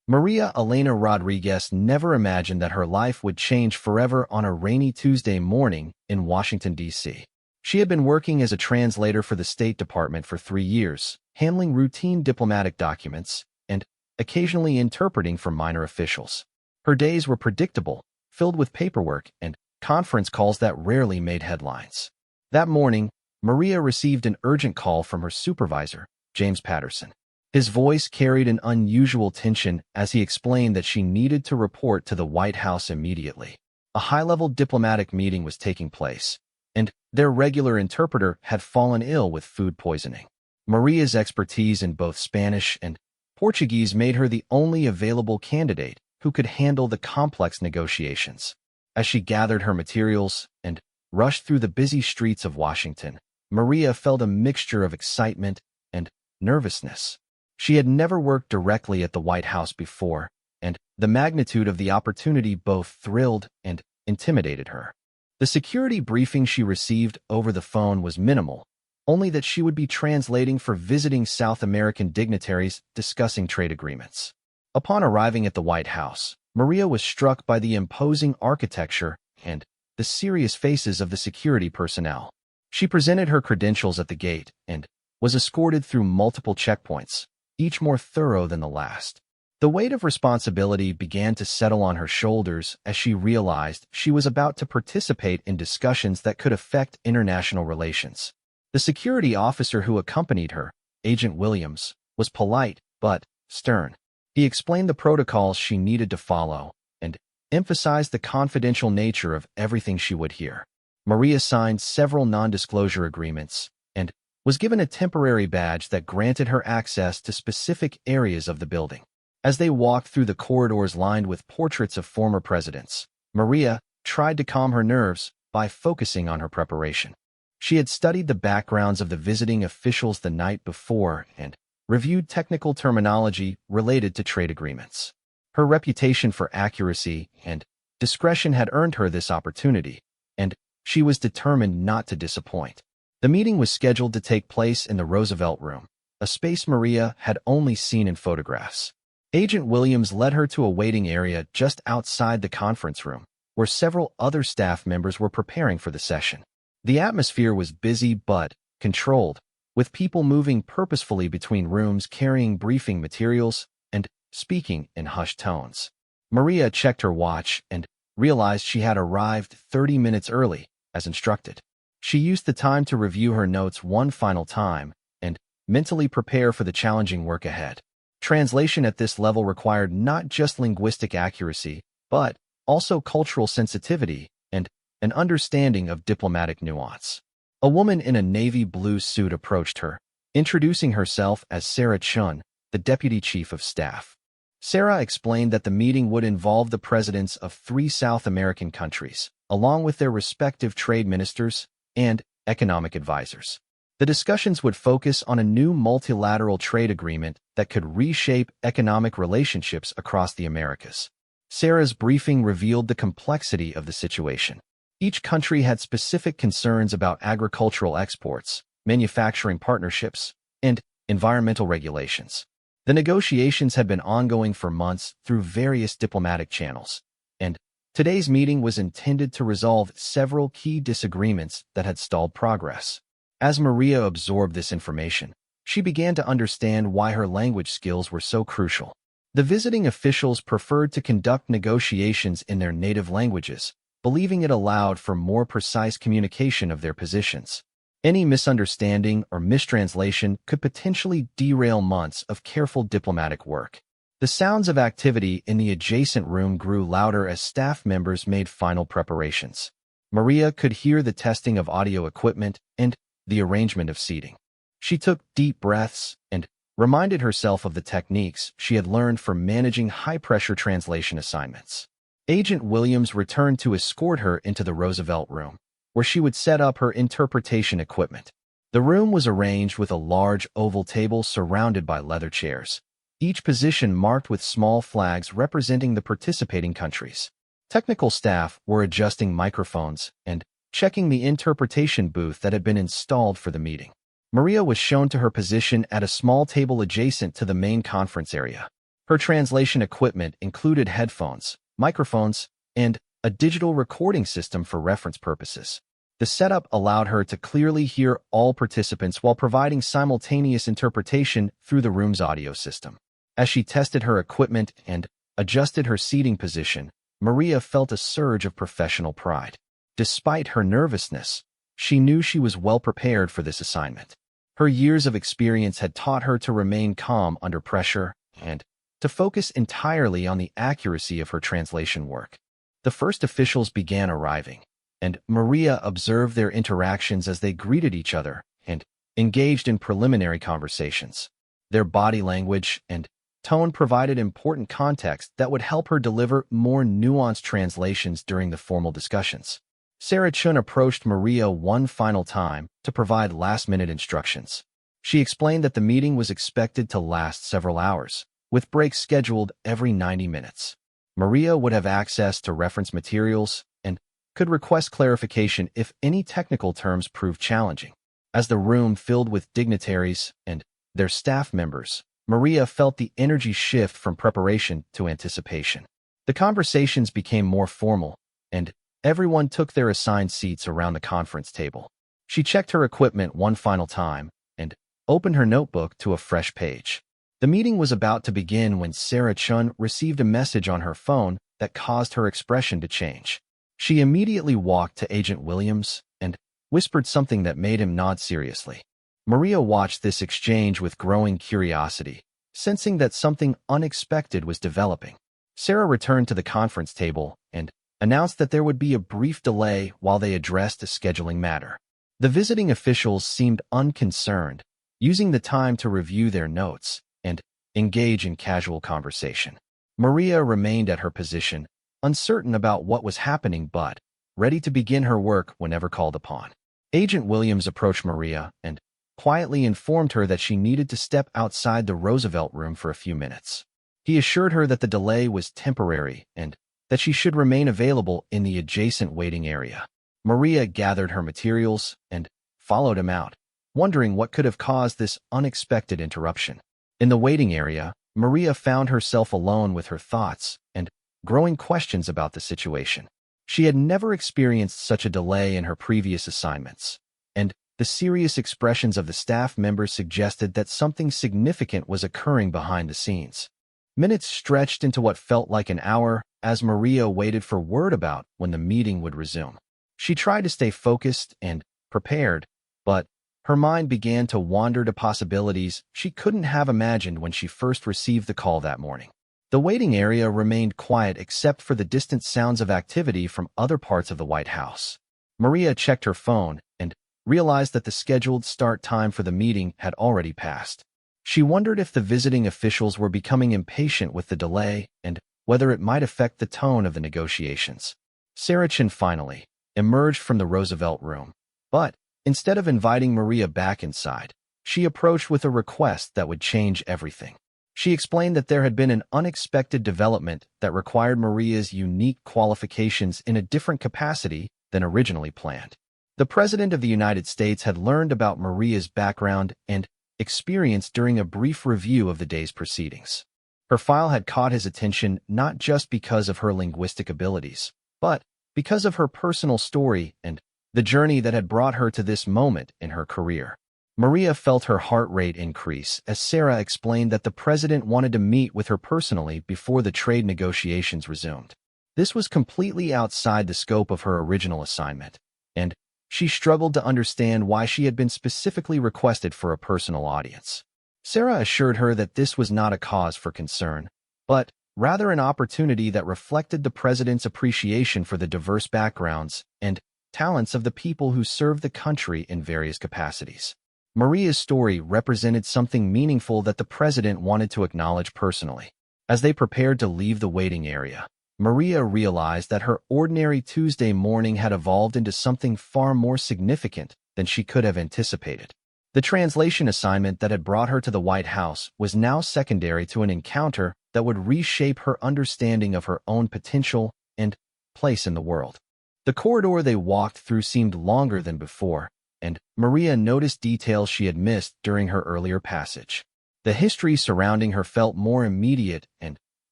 Maria Elena Rodriguez never imagined that her life would change forever on a rainy Tuesday morning in Washington, D.C. She had been working as a translator for the State Department for 3 years, handling routine diplomatic documents and occasionally interpreting for minor officials. Her days were predictable, filled with paperwork and conference calls that rarely made headlines. That morning, Maria received an urgent call from her supervisor, James Patterson. His voice carried an unusual tension as he explained that she needed to report to the White House immediately. A high-level diplomatic meeting was taking place, and their regular interpreter had fallen ill with food poisoning. Maria's expertise in both Spanish and Portuguese made her the only available candidate who could handle the complex negotiations. As she gathered her materials and rushed through the busy streets of Washington, Maria felt a mixture of excitement and nervousness. She had never worked directly at the White House before, and the magnitude of the opportunity both thrilled and intimidated her. The security briefing she received over the phone was minimal, only that she would be translating for visiting South American dignitaries discussing trade agreements. Upon arriving at the White House, Maria was struck by the imposing architecture and the serious faces of the security personnel. She presented her credentials at the gate and was escorted through multiple checkpoints, each more thorough than the last. The weight of responsibility began to settle on her shoulders as she realized she was about to participate in discussions that could affect international relations. The security officer who accompanied her, Agent Williams, was polite but stern. He explained the protocols she needed to follow and emphasized the confidential nature of everything she would hear. Maria signed several non-disclosure agreements and was given a temporary badge that granted her access to specific areas of the building. As they walked through the corridors lined with portraits of former presidents, Maria tried to calm her nerves by focusing on her preparation. She had studied the backgrounds of the visiting officials the night before and reviewed technical terminology related to trade agreements. Her reputation for accuracy and discretion had earned her this opportunity, and she was determined not to disappoint. The meeting was scheduled to take place in the Roosevelt Room, a space Maria had only seen in photographs. Agent Williams led her to a waiting area just outside the conference room, where several other staff members were preparing for the session. The atmosphere was busy but controlled, with people moving purposefully between rooms carrying briefing materials and speaking in hushed tones. Maria checked her watch and realized she had arrived 30 minutes early, as instructed. She used the time to review her notes one final time and mentally prepare for the challenging work ahead. Translation at this level required not just linguistic accuracy, but also cultural sensitivity and an understanding of diplomatic nuance. A woman in a navy blue suit approached her, introducing herself as Sarah Chun, the Deputy Chief of Staff. Sarah explained that the meeting would involve the presidents of 3 South American countries, along with their respective trade ministers and economic advisors. The discussions would focus on a new multilateral trade agreement that could reshape economic relationships across the Americas. Sarah's briefing revealed the complexity of the situation. Each country had specific concerns about agricultural exports, manufacturing partnerships, and environmental regulations. The negotiations had been ongoing for months through various diplomatic channels, and today's meeting was intended to resolve several key disagreements that had stalled progress. As Maria absorbed this information, she began to understand why her language skills were so crucial. The visiting officials preferred to conduct negotiations in their native languages, believing it allowed for more precise communication of their positions. Any misunderstanding or mistranslation could potentially derail months of careful diplomatic work. The sounds of activity in the adjacent room grew louder as staff members made final preparations. Maria could hear the testing of audio equipment and the arrangement of seating. She took deep breaths and reminded herself of the techniques she had learned from managing high-pressure translation assignments. Agent Williams returned to escort her into the Roosevelt Room, where she would set up her interpretation equipment. The room was arranged with a large oval table surrounded by leather chairs, each position marked with small flags representing the participating countries. Technical staff were adjusting microphones and checking the interpretation booth that had been installed for the meeting. Maria was shown to her position at a small table adjacent to the main conference area. Her translation equipment included headphones, microphones, and a digital recording system for reference purposes. The setup allowed her to clearly hear all participants while providing simultaneous interpretation through the room's audio system. As she tested her equipment and adjusted her seating position, Maria felt a surge of professional pride. Despite her nervousness, she knew she was well prepared for this assignment. Her years of experience had taught her to remain calm under pressure and to focus entirely on the accuracy of her translation work. The first officials began arriving, and Maria observed their interactions as they greeted each other and engaged in preliminary conversations. Their body language and tone provided important context that would help her deliver more nuanced translations during the formal discussions. Sarah Chun approached Maria one final time to provide last-minute instructions. She explained that the meeting was expected to last several hours, with breaks scheduled every 90 minutes. Maria would have access to reference materials and could request clarification if any technical terms proved challenging. As the room filled with dignitaries and their staff members, Maria felt the energy shift from preparation to anticipation. The conversations became more formal, and everyone took their assigned seats around the conference table. She checked her equipment one final time and opened her notebook to a fresh page. The meeting was about to begin when Sarah Chun received a message on her phone that caused her expression to change. She immediately walked to Agent Williams and whispered something that made him nod seriously. Maria watched this exchange with growing curiosity, sensing that something unexpected was developing. Sarah returned to the conference table and announced that there would be a brief delay while they addressed a scheduling matter. The visiting officials seemed unconcerned, using the time to review their notes and engage in casual conversation. Maria remained at her position, uncertain about what was happening but ready to begin her work whenever called upon. Agent Williams approached Maria and quietly informed her that she needed to step outside the Roosevelt room for a few minutes. He assured her that the delay was temporary and that she should remain available in the adjacent waiting area. Maria gathered her materials and followed him out, wondering what could have caused this unexpected interruption. In the waiting area, Maria found herself alone with her thoughts and growing questions about the situation. She had never experienced such a delay in her previous assignments, and the serious expressions of the staff members suggested that something significant was occurring behind the scenes. Minutes stretched into what felt like an hour as Maria waited for word about when the meeting would resume. She tried to stay focused and prepared, but her mind began to wander to possibilities she couldn't have imagined when she first received the call that morning. The waiting area remained quiet except for the distant sounds of activity from other parts of the White House. Maria checked her phone and realized that the scheduled start time for the meeting had already passed. She wondered if the visiting officials were becoming impatient with the delay and whether it might affect the tone of the negotiations. Sarah Chun finally emerged from the Roosevelt room, but instead of inviting Maria back inside, she approached with a request that would change everything. She explained that there had been an unexpected development that required Maria's unique qualifications in a different capacity than originally planned. The President of the United States had learned about Maria's background and experience during a brief review of the day's proceedings. Her file had caught his attention not just because of her linguistic abilities, but because of her personal story and the journey that had brought her to this moment in her career. Maria felt her heart rate increase as Sarah explained that the president wanted to meet with her personally before the trade negotiations resumed. This was completely outside the scope of her original assignment, and she struggled to understand why she had been specifically requested for a personal audience. Sarah assured her that this was not a cause for concern, but rather an opportunity that reflected the president's appreciation for the diverse backgrounds and talents of the people who served the country in various capacities. Maria's story represented something meaningful that the president wanted to acknowledge personally. As they prepared to leave the waiting area, Maria realized that her ordinary Tuesday morning had evolved into something far more significant than she could have anticipated. The translation assignment that had brought her to the White House was now secondary to an encounter that would reshape her understanding of her own potential and place in the world. The corridor they walked through seemed longer than before, and Maria noticed details she had missed during her earlier passage. The history surrounding her felt more immediate and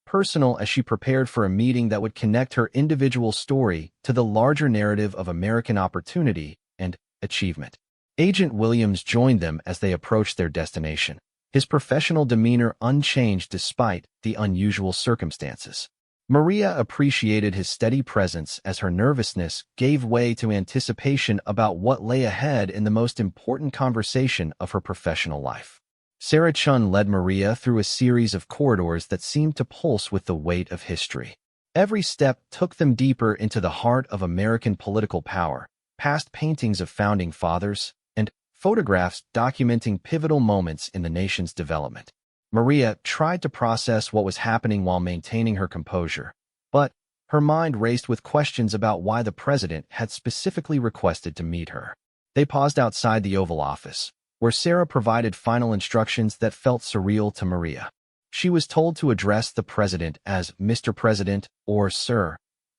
personal as she prepared for a meeting that would connect her individual story to the larger narrative of American opportunity and achievement. Agent Williams joined them as they approached their destination, his professional demeanor unchanged despite the unusual circumstances. Maria appreciated his steady presence as her nervousness gave way to anticipation about what lay ahead in the most important conversation of her professional life. Sarah Chun led Maria through a series of corridors that seemed to pulse with the weight of history. Every step took them deeper into the heart of American political power, past paintings of founding fathers, and photographs documenting pivotal moments in the nation's development. Maria tried to process what was happening while maintaining her composure, but her mind raced with questions about why the president had specifically requested to meet her. They paused outside the Oval Office, where Sarah provided final instructions that felt surreal to Maria. She was told to address the president as Mr. President or Sir,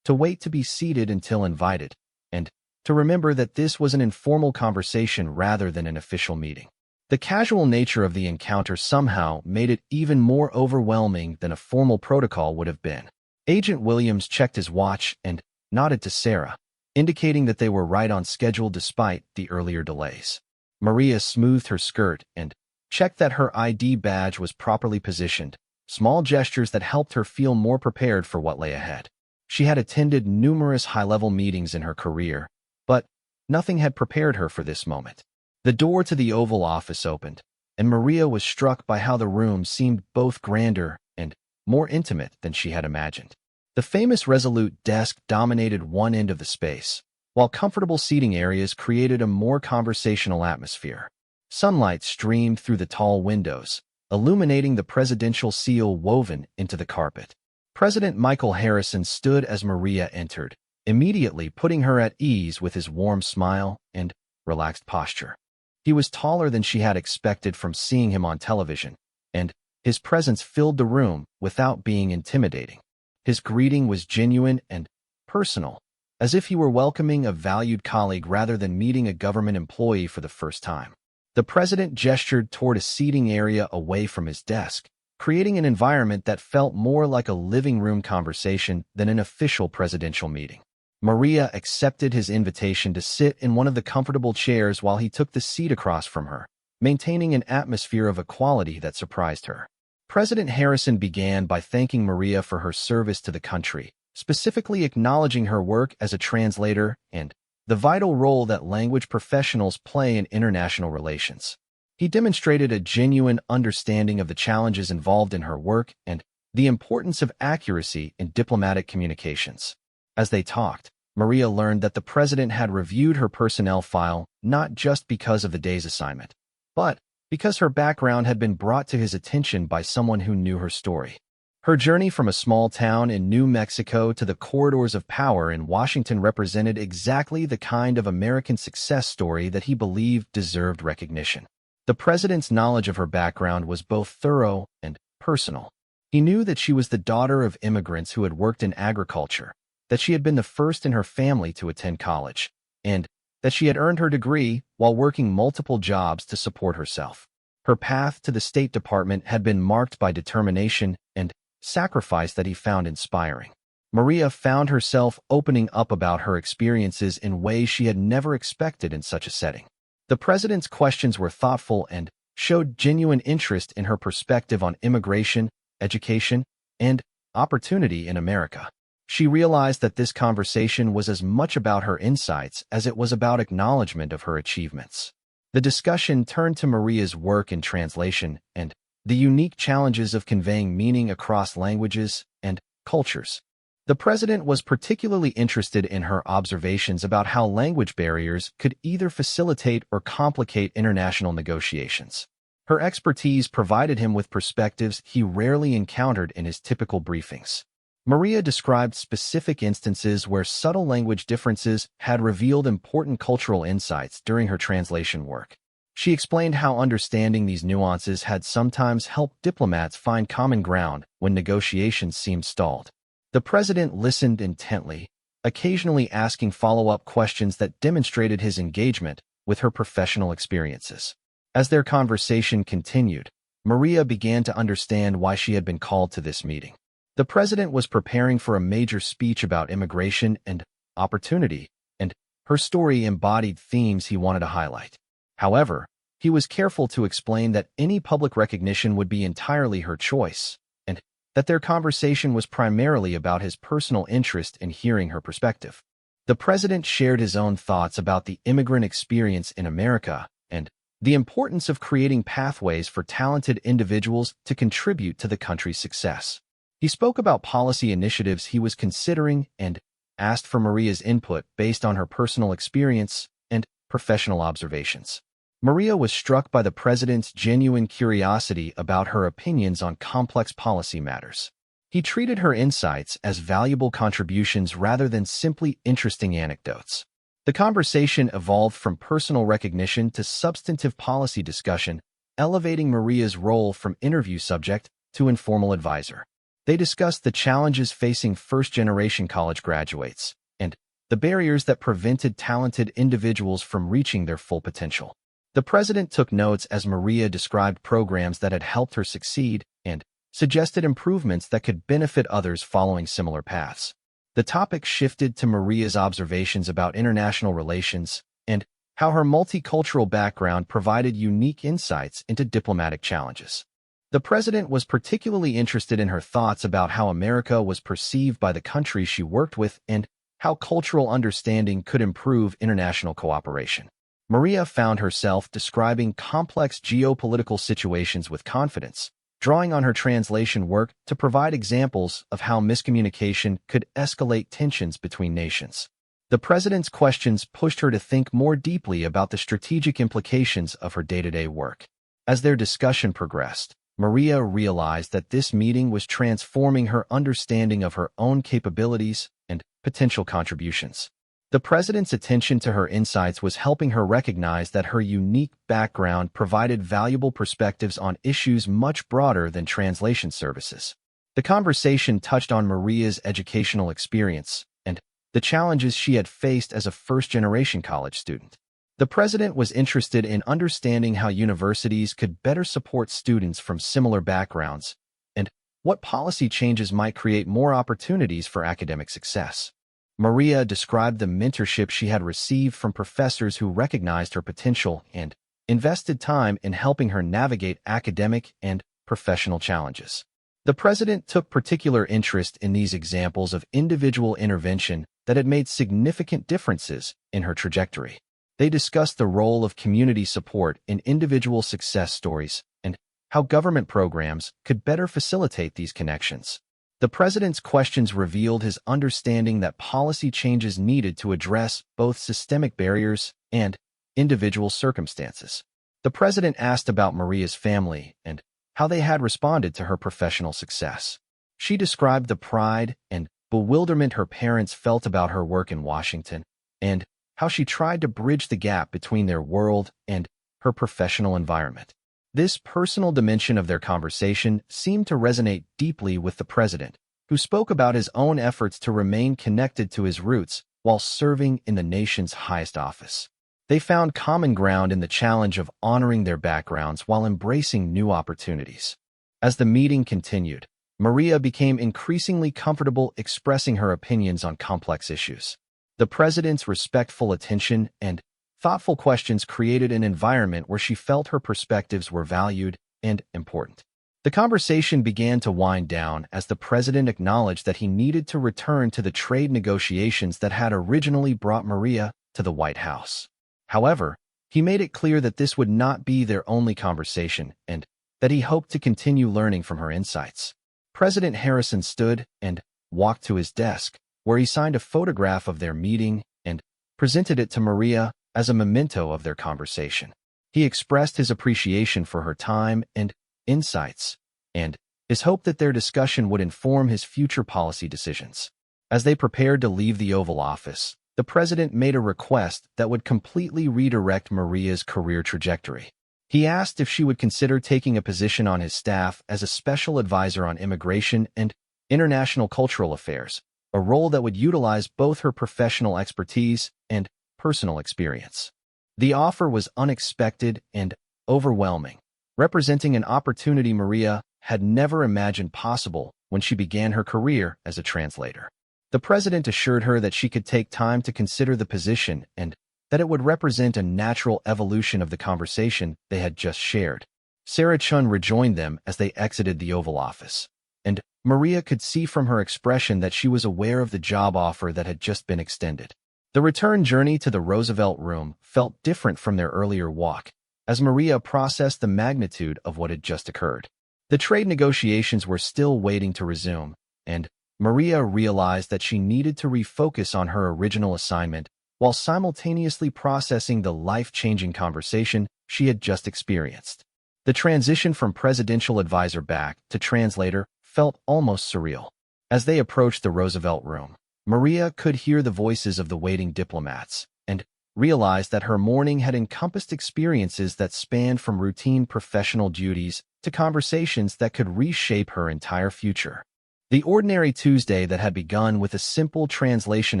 to wait to be seated until invited, and to remember that this was an informal conversation rather than an official meeting. The casual nature of the encounter somehow made it even more overwhelming than a formal protocol would have been. Agent Williams checked his watch and nodded to Sarah, indicating that they were right on schedule despite the earlier delays. Maria smoothed her skirt and checked that her ID badge was properly positioned, small gestures that helped her feel more prepared for what lay ahead. She had attended numerous high-level meetings in her career, but nothing had prepared her for this moment. The door to the Oval Office opened, and Maria was struck by how the room seemed both grander and more intimate than she had imagined. The famous resolute desk dominated one end of the space, while comfortable seating areas created a more conversational atmosphere. Sunlight streamed through the tall windows, illuminating the presidential seal woven into the carpet. President Michael Harrison stood as Maria entered, immediately putting her at ease with his warm smile and relaxed posture. He was taller than she had expected from seeing him on television, and his presence filled the room without being intimidating. His greeting was genuine and personal, as if he were welcoming a valued colleague rather than meeting a government employee for the first time. The president gestured toward a seating area away from his desk, creating an environment that felt more like a living room conversation than an official presidential meeting. Maria accepted his invitation to sit in one of the comfortable chairs while he took the seat across from her, maintaining an atmosphere of equality that surprised her. President Harrison began by thanking Maria for her service to the country, specifically acknowledging her work as a translator and the vital role that language professionals play in international relations. He demonstrated a genuine understanding of the challenges involved in her work and the importance of accuracy in diplomatic communications. As they talked, Maria learned that the president had reviewed her personnel file not just because of the day's assignment, but because her background had been brought to his attention by someone who knew her story. Her journey from a small town in New Mexico to the corridors of power in Washington represented exactly the kind of American success story that he believed deserved recognition. The president's knowledge of her background was both thorough and personal. He knew that she was the daughter of immigrants who had worked in agriculture, that she had been the first in her family to attend college, and that she had earned her degree while working multiple jobs to support herself. Her path to the State Department had been marked by determination and sacrifice that he found inspiring. Maria found herself opening up about her experiences in ways she had never expected in such a setting. The president's questions were thoughtful and showed genuine interest in her perspective on immigration, education, and opportunity in America. She realized that this conversation was as much about her insights as it was about acknowledgement of her achievements. The discussion turned to Maria's work in translation and the unique challenges of conveying meaning across languages and cultures. The president was particularly interested in her observations about how language barriers could either facilitate or complicate international negotiations. Her expertise provided him with perspectives he rarely encountered in his typical briefings. Maria described specific instances where subtle language differences had revealed important cultural insights during her translation work. She explained how understanding these nuances had sometimes helped diplomats find common ground when negotiations seemed stalled. The president listened intently, occasionally asking follow-up questions that demonstrated his engagement with her professional experiences. As their conversation continued, Maria began to understand why she had been called to this meeting. The president was preparing for a major speech about immigration and opportunity, and her story embodied themes he wanted to highlight. However, he was careful to explain that any public recognition would be entirely her choice, and that their conversation was primarily about his personal interest in hearing her perspective. The president shared his own thoughts about the immigrant experience in America and the importance of creating pathways for talented individuals to contribute to the country's success. He spoke about policy initiatives he was considering and asked for Maria's input based on her personal experience and professional observations. Maria was struck by the president's genuine curiosity about her opinions on complex policy matters. He treated her insights as valuable contributions rather than simply interesting anecdotes. The conversation evolved from personal recognition to substantive policy discussion, elevating Maria's role from interview subject to informal advisor. They discussed the challenges facing first-generation college graduates and the barriers that prevented talented individuals from reaching their full potential. The president took notes as Maria described programs that had helped her succeed and suggested improvements that could benefit others following similar paths. The topic shifted to Maria's observations about international relations and how her multicultural background provided unique insights into diplomatic challenges. The president was particularly interested in her thoughts about how America was perceived by the countries she worked with and how cultural understanding could improve international cooperation. Maria found herself describing complex geopolitical situations with confidence, drawing on her translation work to provide examples of how miscommunication could escalate tensions between nations. The president's questions pushed her to think more deeply about the strategic implications of her day-to-day work. As their discussion progressed, Maria realized that this meeting was transforming her understanding of her own capabilities and potential contributions. The president's attention to her insights was helping her recognize that her unique background provided valuable perspectives on issues much broader than translation services. The conversation touched on Maria's educational experience and the challenges she had faced as a first-generation college student. The president was interested in understanding how universities could better support students from similar backgrounds and what policy changes might create more opportunities for academic success. Maria described the mentorship she had received from professors who recognized her potential and invested time in helping her navigate academic and professional challenges. The president took particular interest in these examples of individual intervention that had made significant differences in her trajectory. They discussed the role of community support in individual success stories and how government programs could better facilitate these connections. The president's questions revealed his understanding that policy changes needed to address both systemic barriers and individual circumstances. The president asked about Maria's family and how they had responded to her professional success. She described the pride and bewilderment her parents felt about her work in Washington and how she tried to bridge the gap between their world and her professional environment. This personal dimension of their conversation seemed to resonate deeply with the president, who spoke about his own efforts to remain connected to his roots while serving in the nation's highest office. They found common ground in the challenge of honoring their backgrounds while embracing new opportunities. As the meeting continued, Maria became increasingly comfortable expressing her opinions on complex issues. The president's respectful attention and thoughtful questions created an environment where she felt her perspectives were valued and important. The conversation began to wind down as the president acknowledged that he needed to return to the trade negotiations that had originally brought Maria to the White House. However, he made it clear that this would not be their only conversation and that he hoped to continue learning from her insights. President Harrison stood and walked to his desk, where he signed a photograph of their meeting and presented it to Maria as a memento of their conversation. He expressed his appreciation for her time and insights, and his hope that their discussion would inform his future policy decisions. As they prepared to leave the Oval Office, the president made a request that would completely redirect Maria's career trajectory. He asked if she would consider taking a position on his staff as a special advisor on immigration and international cultural affairs, a role that would utilize both her professional expertise and personal experience. The offer was unexpected and overwhelming, representing an opportunity Maria had never imagined possible when she began her career as a translator. The president assured her that she could take time to consider the position and that it would represent a natural evolution of the conversation they had just shared. Sarah Chun rejoined them as they exited the Oval Office, and Maria could see from her expression that she was aware of the job offer that had just been extended. The return journey to the Roosevelt Room felt different from their earlier walk, as Maria processed the magnitude of what had just occurred. The trade negotiations were still waiting to resume, and Maria realized that she needed to refocus on her original assignment while simultaneously processing the life-changing conversation she had just experienced. The transition from presidential advisor back to translator felt almost surreal. As they approached the Roosevelt Room, Maria could hear the voices of the waiting diplomats and realized that her morning had encompassed experiences that spanned from routine professional duties to conversations that could reshape her entire future. The ordinary Tuesday that had begun with a simple translation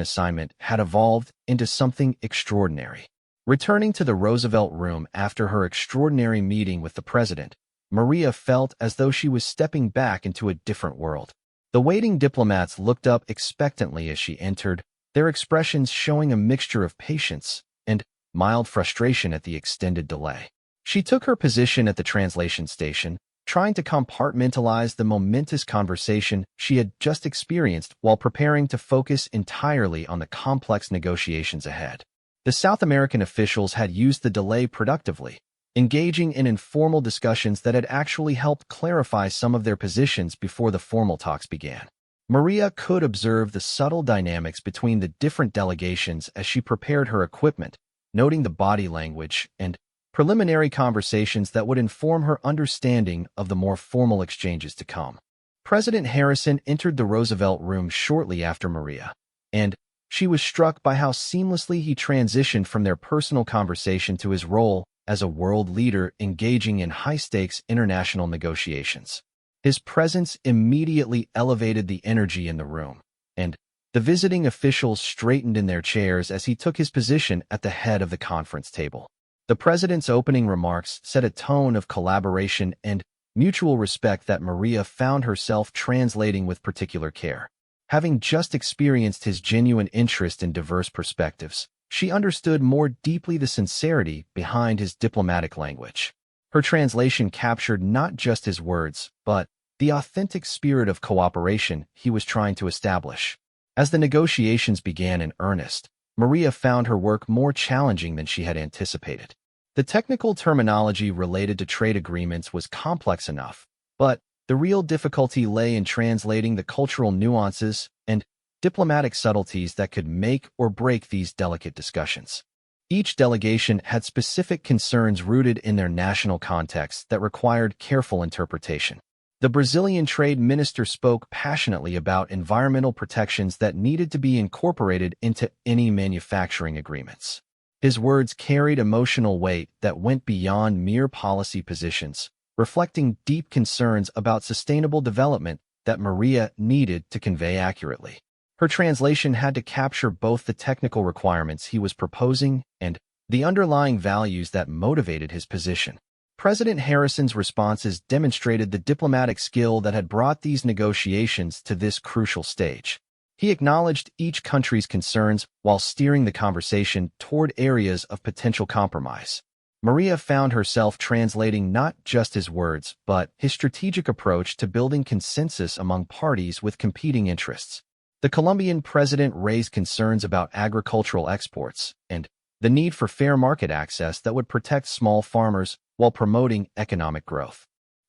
assignment had evolved into something extraordinary. Returning to the Roosevelt Room after her extraordinary meeting with the president, Maria felt as though she was stepping back into a different world. The waiting diplomats looked up expectantly as she entered, their expressions showing a mixture of patience and mild frustration at the extended delay. She took her position at the translation station, trying to compartmentalize the momentous conversation she had just experienced while preparing to focus entirely on the complex negotiations ahead. The South American officials had used the delay productively, engaging in informal discussions that had actually helped clarify some of their positions before the formal talks began. Maria could observe the subtle dynamics between the different delegations as she prepared her equipment, noting the body language and preliminary conversations that would inform her understanding of the more formal exchanges to come. President Harrison entered the Roosevelt Room shortly after Maria, and she was struck by how seamlessly he transitioned from their personal conversation to his role as a world leader engaging in high-stakes international negotiations. His presence immediately elevated the energy in the room, and the visiting officials straightened in their chairs as he took his position at the head of the conference table. The president's opening remarks set a tone of collaboration and mutual respect that Maria found herself translating with particular care. Having just experienced his genuine interest in diverse perspectives, she understood more deeply the sincerity behind his diplomatic language. Her translation captured not just his words, but the authentic spirit of cooperation he was trying to establish. As the negotiations began in earnest, Maria found her work more challenging than she had anticipated. The technical terminology related to trade agreements was complex enough, but the real difficulty lay in translating the cultural nuances and diplomatic subtleties that could make or break these delicate discussions. Each delegation had specific concerns rooted in their national context that required careful interpretation. The Brazilian trade minister spoke passionately about environmental protections that needed to be incorporated into any manufacturing agreements. His words carried emotional weight that went beyond mere policy positions, reflecting deep concerns about sustainable development that Maria needed to convey accurately. Her translation had to capture both the technical requirements he was proposing and the underlying values that motivated his position. President Harrison's responses demonstrated the diplomatic skill that had brought these negotiations to this crucial stage. He acknowledged each country's concerns while steering the conversation toward areas of potential compromise. Maria found herself translating not just his words, but his strategic approach to building consensus among parties with competing interests. The Colombian president raised concerns about agricultural exports and the need for fair market access that would protect small farmers while promoting economic growth.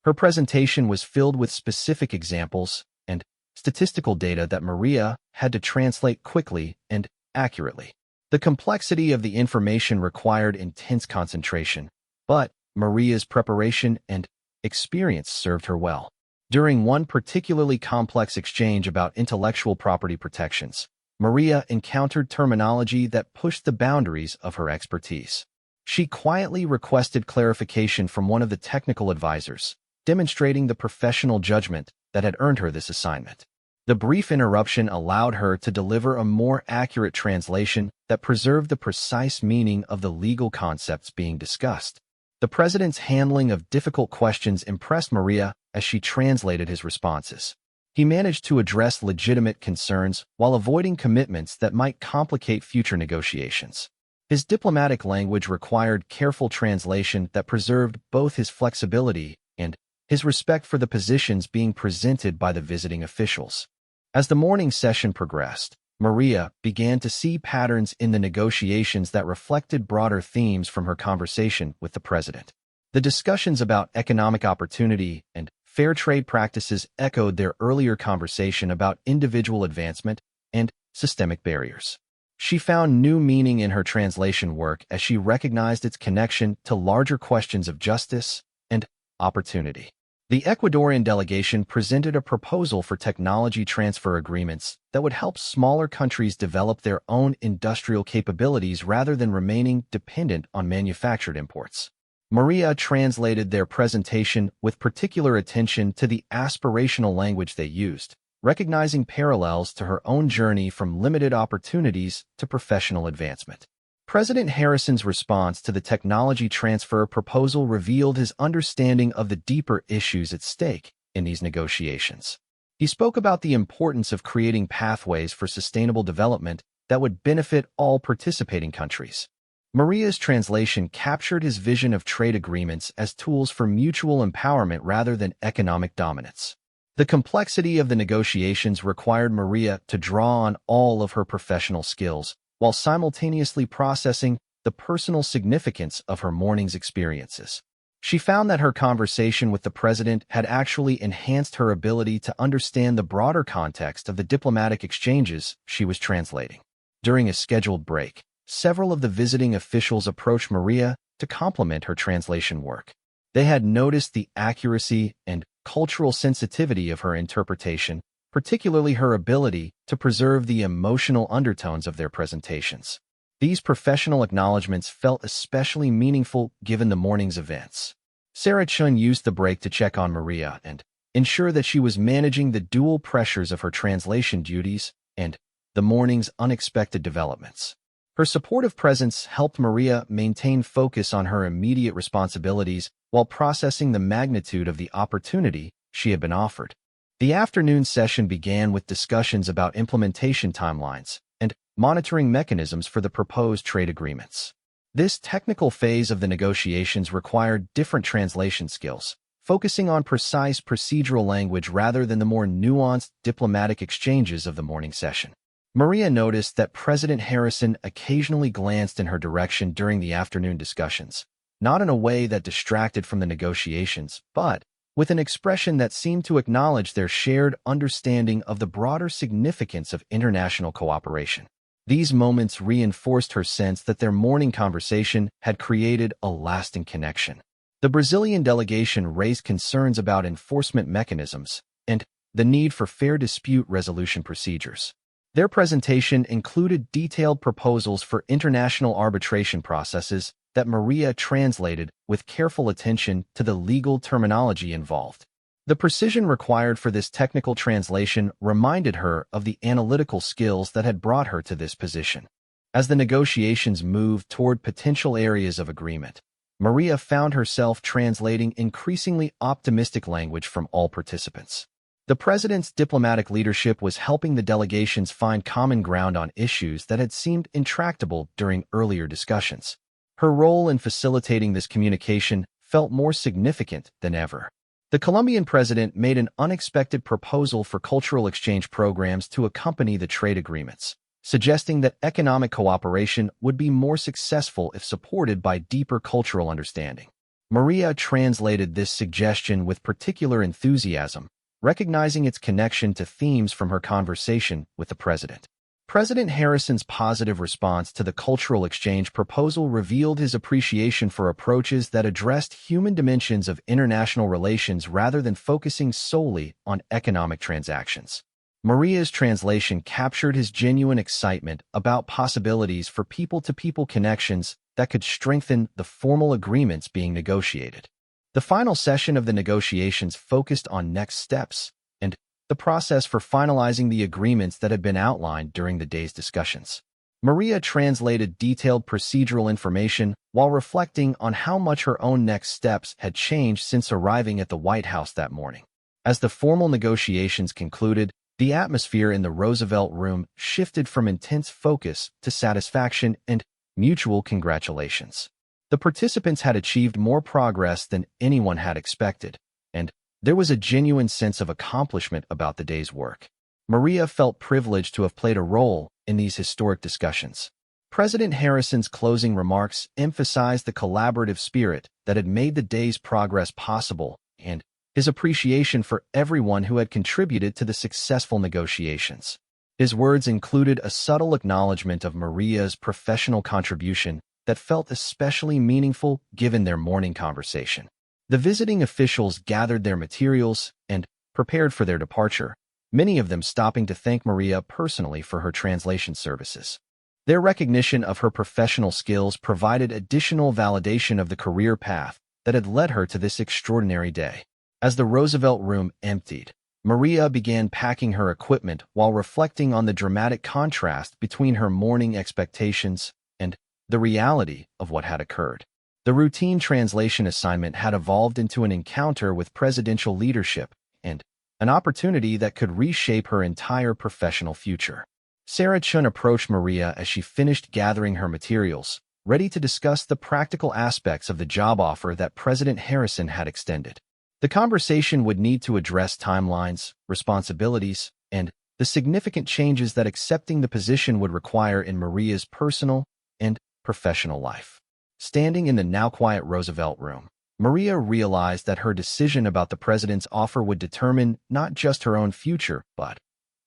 Her presentation was filled with specific examples and statistical data that Maria had to translate quickly and accurately. The complexity of the information required intense concentration, but Maria's preparation and experience served her well. During one particularly complex exchange about intellectual property protections, Maria encountered terminology that pushed the boundaries of her expertise. She quietly requested clarification from one of the technical advisors, demonstrating the professional judgment that had earned her this assignment. The brief interruption allowed her to deliver a more accurate translation that preserved the precise meaning of the legal concepts being discussed. The president's handling of difficult questions impressed Maria as she translated his responses. He managed to address legitimate concerns while avoiding commitments that might complicate future negotiations. His diplomatic language required careful translation that preserved both his flexibility and his respect for the positions being presented by the visiting officials. As the morning session progressed, Maria began to see patterns in the negotiations that reflected broader themes from her conversation with the president. The discussions about economic opportunity and fair trade practices echoed their earlier conversation about individual advancement and systemic barriers. She found new meaning in her translation work as she recognized its connection to larger questions of justice and opportunity. The Ecuadorian delegation presented a proposal for technology transfer agreements that would help smaller countries develop their own industrial capabilities rather than remaining dependent on manufactured imports. Maria translated their presentation with particular attention to the aspirational language they used, recognizing parallels to her own journey from limited opportunities to professional advancement. President Harrison's response to the technology transfer proposal revealed his understanding of the deeper issues at stake in these negotiations. He spoke about the importance of creating pathways for sustainable development that would benefit all participating countries. Maria's translation captured his vision of trade agreements as tools for mutual empowerment rather than economic dominance. The complexity of the negotiations required Maria to draw on all of her professional skills, while simultaneously processing the personal significance of her morning's experiences. She found that her conversation with the president had actually enhanced her ability to understand the broader context of the diplomatic exchanges she was translating. During a scheduled break, several of the visiting officials approached Maria to compliment her translation work. They had noticed the accuracy and cultural sensitivity of her interpretation, particularly her ability to preserve the emotional undertones of their presentations. These professional acknowledgments felt especially meaningful given the morning's events. Sarah Chun used the break to check on Maria and ensure that she was managing the dual pressures of her translation duties and the morning's unexpected developments. Her supportive presence helped Maria maintain focus on her immediate responsibilities while processing the magnitude of the opportunity she had been offered. The afternoon session began with discussions about implementation timelines and monitoring mechanisms for the proposed trade agreements. This technical phase of the negotiations required different translation skills, focusing on precise procedural language rather than the more nuanced diplomatic exchanges of the morning session. Maria noticed that President Harrison occasionally glanced in her direction during the afternoon discussions, not in a way that distracted from the negotiations, but with an expression that seemed to acknowledge their shared understanding of the broader significance of international cooperation. These moments reinforced her sense that their morning conversation had created a lasting connection. The Brazilian delegation raised concerns about enforcement mechanisms and the need for fair dispute resolution procedures. Their presentation included detailed proposals for international arbitration processes that Maria translated with careful attention to the legal terminology involved. The precision required for this technical translation reminded her of the analytical skills that had brought her to this position. As the negotiations moved toward potential areas of agreement, Maria found herself translating increasingly optimistic language from all participants. The president's diplomatic leadership was helping the delegations find common ground on issues that had seemed intractable during earlier discussions. Her role in facilitating this communication felt more significant than ever. The Colombian president made an unexpected proposal for cultural exchange programs to accompany the trade agreements, suggesting that economic cooperation would be more successful if supported by deeper cultural understanding. Maria translated this suggestion with particular enthusiasm, recognizing its connection to themes from her conversation with the president. President Harrison's positive response to the cultural exchange proposal revealed his appreciation for approaches that addressed human dimensions of international relations rather than focusing solely on economic transactions. Maria's translation captured his genuine excitement about possibilities for people-to-people connections that could strengthen the formal agreements being negotiated. The final session of the negotiations focused on next steps and the process for finalizing the agreements that had been outlined during the day's discussions. Maria translated detailed procedural information while reflecting on how much her own next steps had changed since arriving at the White House that morning. As the formal negotiations concluded, the atmosphere in the Roosevelt Room shifted from intense focus to satisfaction and mutual congratulations. The participants had achieved more progress than anyone had expected, and there was a genuine sense of accomplishment about the day's work. Maria felt privileged to have played a role in these historic discussions. President Harrison's closing remarks emphasized the collaborative spirit that had made the day's progress possible and his appreciation for everyone who had contributed to the successful negotiations. His words included a subtle acknowledgement of Maria's professional contribution that felt especially meaningful given their morning conversation. The visiting officials gathered their materials and prepared for their departure, many of them stopping to thank Maria personally for her translation services. Their recognition of her professional skills provided additional validation of the career path that had led her to this extraordinary day. As the Roosevelt Room emptied, Maria began packing her equipment while reflecting on the dramatic contrast between her morning expectations and the reality of what had occurred. The routine translation assignment had evolved into an encounter with presidential leadership and an opportunity that could reshape her entire professional future. Sarah Chun approached Maria as she finished gathering her materials, ready to discuss the practical aspects of the job offer that President Harrison had extended. The conversation would need to address timelines, responsibilities, and the significant changes that accepting the position would require in Maria's personal and professional life. Standing in the now-quiet Roosevelt Room, Maria realized that her decision about the president's offer would determine not just her own future, but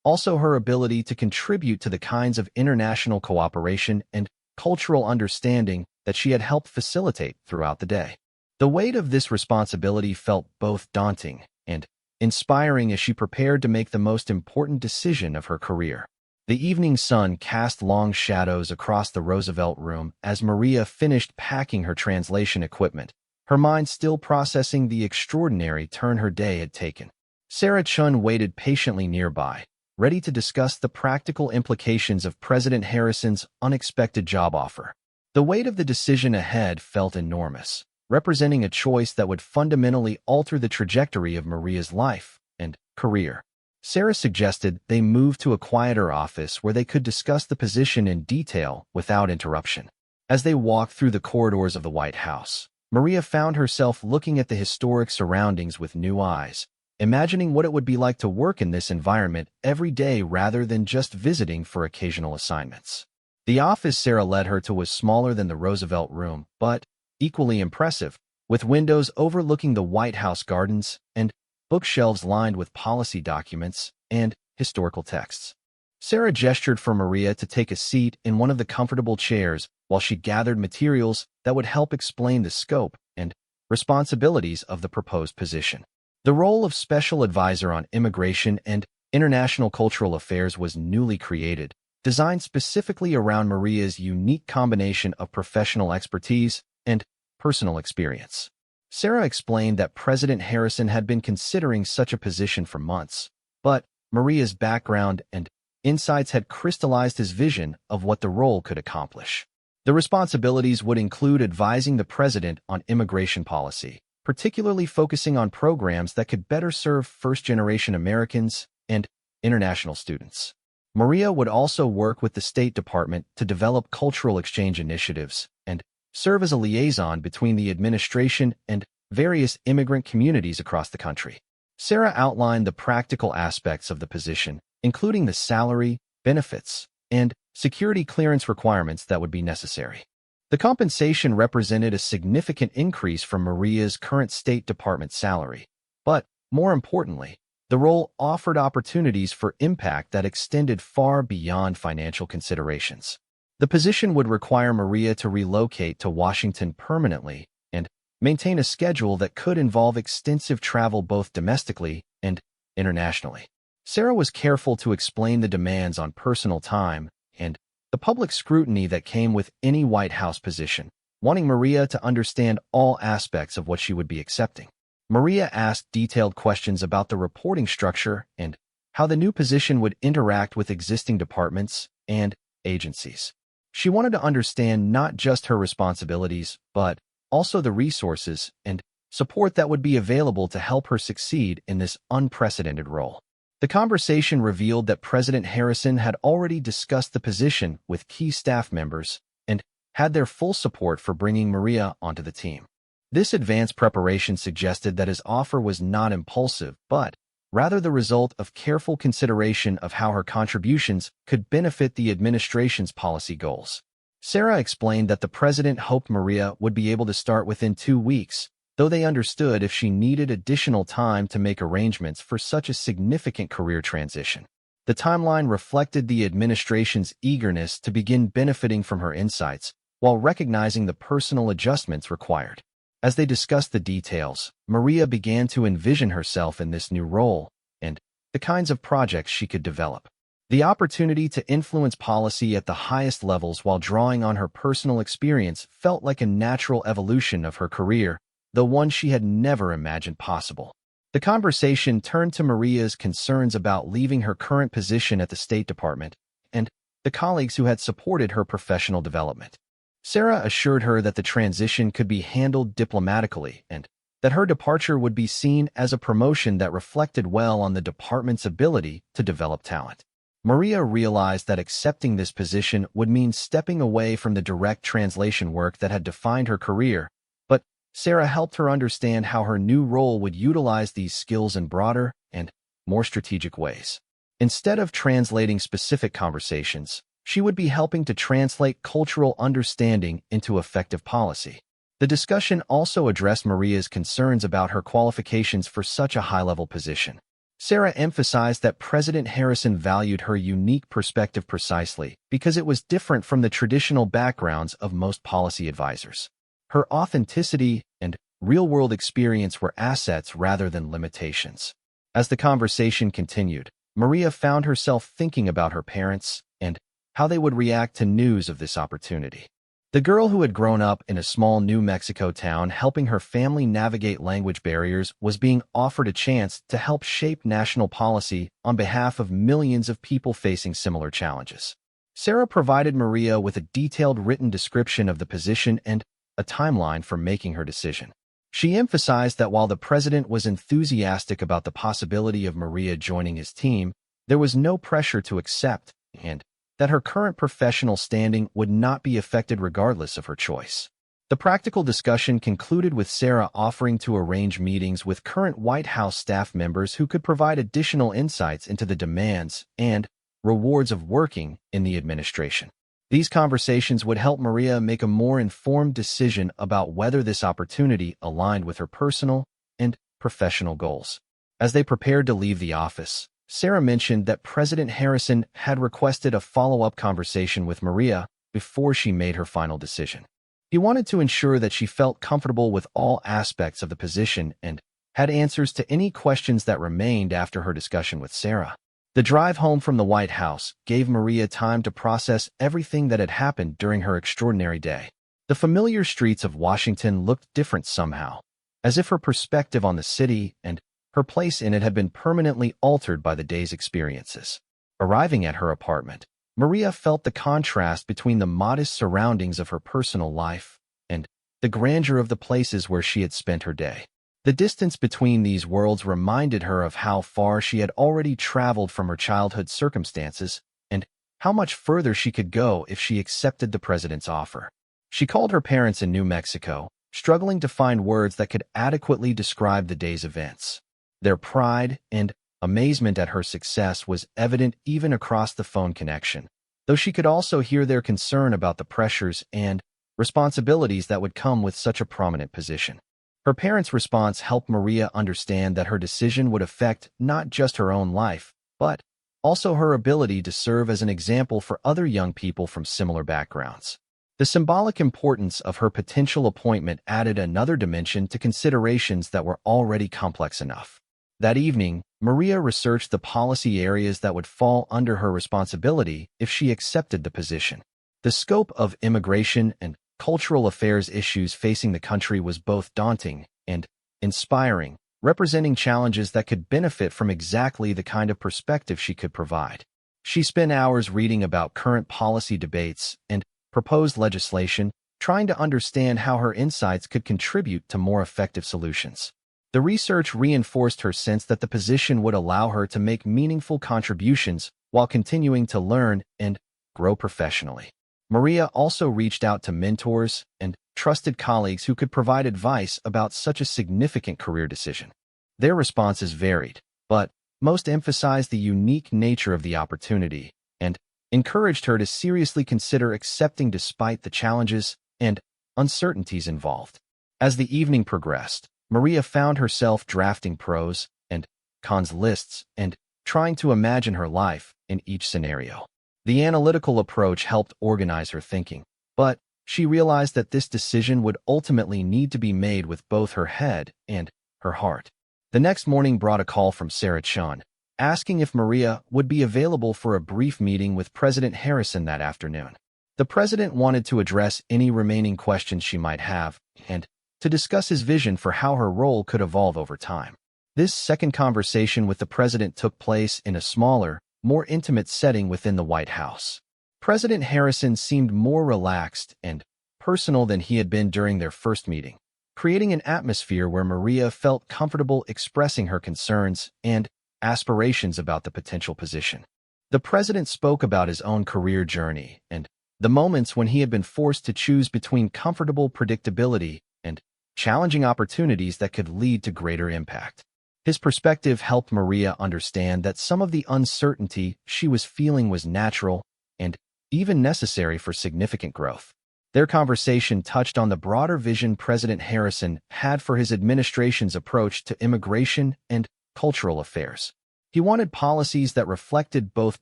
also her ability to contribute to the kinds of international cooperation and cultural understanding that she had helped facilitate throughout the day. The weight of this responsibility felt both daunting and inspiring as she prepared to make the most important decision of her career. The evening sun cast long shadows across the Roosevelt Room as Maria finished packing her translation equipment, her mind still processing the extraordinary turn her day had taken. Sarah Chun waited patiently nearby, ready to discuss the practical implications of President Harrison's unexpected job offer. The weight of the decision ahead felt enormous, representing a choice that would fundamentally alter the trajectory of Maria's life and career. Sarah suggested they move to a quieter office where they could discuss the position in detail without interruption. As they walked through the corridors of the White House, Maria found herself looking at the historic surroundings with new eyes, imagining what it would be like to work in this environment every day rather than just visiting for occasional assignments. The office Sarah led her to was smaller than the Roosevelt Room, but equally impressive, with windows overlooking the White House gardens and bookshelves lined with policy documents and historical texts. Sarah gestured for Maria to take a seat in one of the comfortable chairs while she gathered materials that would help explain the scope and responsibilities of the proposed position. The role of Special Advisor on Immigration and International Cultural Affairs was newly created, designed specifically around Maria's unique combination of professional expertise and personal experience. Sarah explained that President Harrison had been considering such a position for months, but Maria's background and insights had crystallized his vision of what the role could accomplish. The responsibilities would include advising the president on immigration policy, particularly focusing on programs that could better serve first-generation Americans and international students. Maria would also work with the State Department to develop cultural exchange initiatives and serve as a liaison between the administration and various immigrant communities across the country. Sarah outlined the practical aspects of the position, including the salary, benefits, and security clearance requirements that would be necessary. The compensation represented a significant increase from Maria's current State Department salary, but, more importantly, the role offered opportunities for impact that extended far beyond financial considerations. The position would require Maria to relocate to Washington permanently and maintain a schedule that could involve extensive travel both domestically and internationally. Sarah was careful to explain the demands on personal time and the public scrutiny that came with any White House position, wanting Maria to understand all aspects of what she would be accepting. Maria asked detailed questions about the reporting structure and how the new position would interact with existing departments and agencies. She wanted to understand not just her responsibilities, but also the resources and support that would be available to help her succeed in this unprecedented role. The conversation revealed that President Harrison had already discussed the position with key staff members and had their full support for bringing Maria onto the team. This advanced preparation suggested that his offer was not impulsive, but rather the result of careful consideration of how her contributions could benefit the administration's policy goals. Sarah explained that the president hoped Maria would be able to start within 2 weeks, though they understood if she needed additional time to make arrangements for such a significant career transition. The timeline reflected the administration's eagerness to begin benefiting from her insights, while recognizing the personal adjustments required. As they discussed the details, Maria began to envision herself in this new role and the kinds of projects she could develop. The opportunity to influence policy at the highest levels while drawing on her personal experience felt like a natural evolution of her career, though one she had never imagined possible. The conversation turned to Maria's concerns about leaving her current position at the State Department and the colleagues who had supported her professional development. Sarah assured her that the transition could be handled diplomatically and that her departure would be seen as a promotion that reflected well on the department's ability to develop talent. Maria realized that accepting this position would mean stepping away from the direct translation work that had defined her career, but Sarah helped her understand how her new role would utilize these skills in broader and more strategic ways. Instead of translating specific conversations, she would be helping to translate cultural understanding into effective policy. The discussion also addressed Maria's concerns about her qualifications for such a high-level position. Sarah emphasized that President Harrison valued her unique perspective precisely because it was different from the traditional backgrounds of most policy advisors. Her authenticity and real-world experience were assets rather than limitations. As the conversation continued, Maria found herself thinking about her parents and how they would react to news of this opportunity. The girl who had grown up in a small New Mexico town helping her family navigate language barriers was being offered a chance to help shape national policy on behalf of millions of people facing similar challenges. Sarah provided Maria with a detailed written description of the position and a timeline for making her decision. She emphasized that while the president was enthusiastic about the possibility of Maria joining his team, there was no pressure to accept and that her current professional standing would not be affected regardless of her choice. The practical discussion concluded with Sarah offering to arrange meetings with current White House staff members who could provide additional insights into the demands and rewards of working in the administration. These conversations would help Maria make a more informed decision about whether this opportunity aligned with her personal and professional goals. As they prepared to leave the office, Sarah mentioned that President Harrison had requested a follow-up conversation with Maria before she made her final decision. He wanted to ensure that she felt comfortable with all aspects of the position and had answers to any questions that remained after her discussion with Sarah. The drive home from the White House gave Maria time to process everything that had happened during her extraordinary day. The familiar streets of Washington looked different somehow, as if her perspective on the city and her place in it had been permanently altered by the day's experiences. Arriving at her apartment, Maria felt the contrast between the modest surroundings of her personal life and the grandeur of the places where she had spent her day. The distance between these worlds reminded her of how far she had already traveled from her childhood circumstances and how much further she could go if she accepted the president's offer. She called her parents in New Mexico, struggling to find words that could adequately describe the day's events. Their pride and amazement at her success was evident even across the phone connection, though she could also hear their concern about the pressures and responsibilities that would come with such a prominent position. Her parents' response helped Maria understand that her decision would affect not just her own life, but also her ability to serve as an example for other young people from similar backgrounds. The symbolic importance of her potential appointment added another dimension to considerations that were already complex enough. That evening, Maria researched the policy areas that would fall under her responsibility if she accepted the position. The scope of immigration and cultural affairs issues facing the country was both daunting and inspiring, representing challenges that could benefit from exactly the kind of perspective she could provide. She spent hours reading about current policy debates and proposed legislation, trying to understand how her insights could contribute to more effective solutions. The research reinforced her sense that the position would allow her to make meaningful contributions while continuing to learn and grow professionally. Maria also reached out to mentors and trusted colleagues who could provide advice about such a significant career decision. Their responses varied, but most emphasized the unique nature of the opportunity and encouraged her to seriously consider accepting despite the challenges and uncertainties involved. As the evening progressed, Maria found herself drafting pros and cons lists and trying to imagine her life in each scenario. The analytical approach helped organize her thinking, but she realized that this decision would ultimately need to be made with both her head and her heart. The next morning brought a call from Sarah Chun, asking if Maria would be available for a brief meeting with President Harrison that afternoon. The president wanted to address any remaining questions she might have and to discuss his vision for how her role could evolve over time. This second conversation with the president took place in a smaller, more intimate setting within the White House. President Harrison seemed more relaxed and personal than he had been during their first meeting, creating an atmosphere where Maria felt comfortable expressing her concerns and aspirations about the potential position. The president spoke about his own career journey and the moments when he had been forced to choose between comfortable predictability and challenging opportunities that could lead to greater impact. His perspective helped Maria understand that some of the uncertainty she was feeling was natural and even necessary for significant growth. Their conversation touched on the broader vision President Harrison had for his administration's approach to immigration and cultural affairs. He wanted policies that reflected both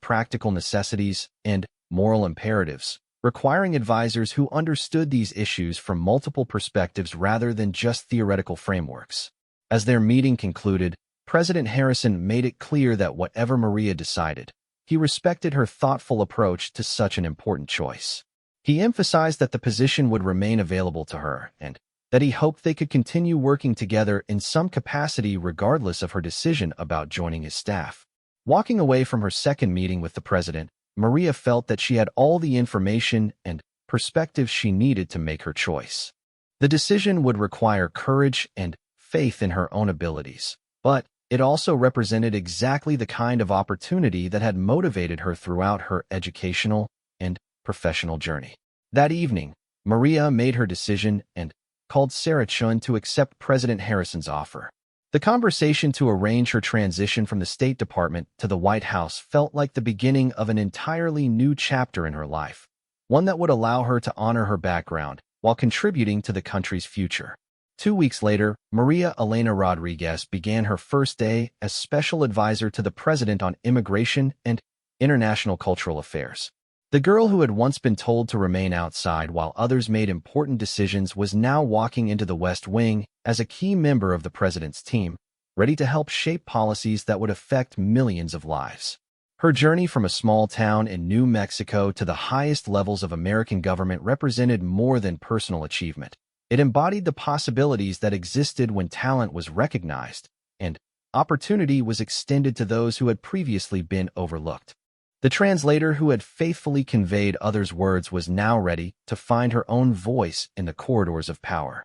practical necessities and moral imperatives, requiring advisors who understood these issues from multiple perspectives rather than just theoretical frameworks. As their meeting concluded, President Harrison made it clear that whatever Maria decided, he respected her thoughtful approach to such an important choice. He emphasized that the position would remain available to her and that he hoped they could continue working together in some capacity regardless of her decision about joining his staff. Walking away from her second meeting with the president, Maria felt that she had all the information and perspectives she needed to make her choice. The decision would require courage and faith in her own abilities, but it also represented exactly the kind of opportunity that had motivated her throughout her educational and professional journey. That evening, Maria made her decision and called Sarah Chun to accept President Harrison's offer. The conversation to arrange her transition from the State Department to the White House felt like the beginning of an entirely new chapter in her life, one that would allow her to honor her background while contributing to the country's future. 2 weeks later, Maria Elena Rodriguez began her first day as Special Advisor to the President on Immigration and International Cultural Affairs. The girl who had once been told to remain outside while others made important decisions was now walking into the West Wing as a key member of the president's team, ready to help shape policies that would affect millions of lives. Her journey from a small town in New Mexico to the highest levels of American government represented more than personal achievement. It embodied the possibilities that existed when talent was recognized and opportunity was extended to those who had previously been overlooked. The translator who had faithfully conveyed others' words was now ready to find her own voice in the corridors of power.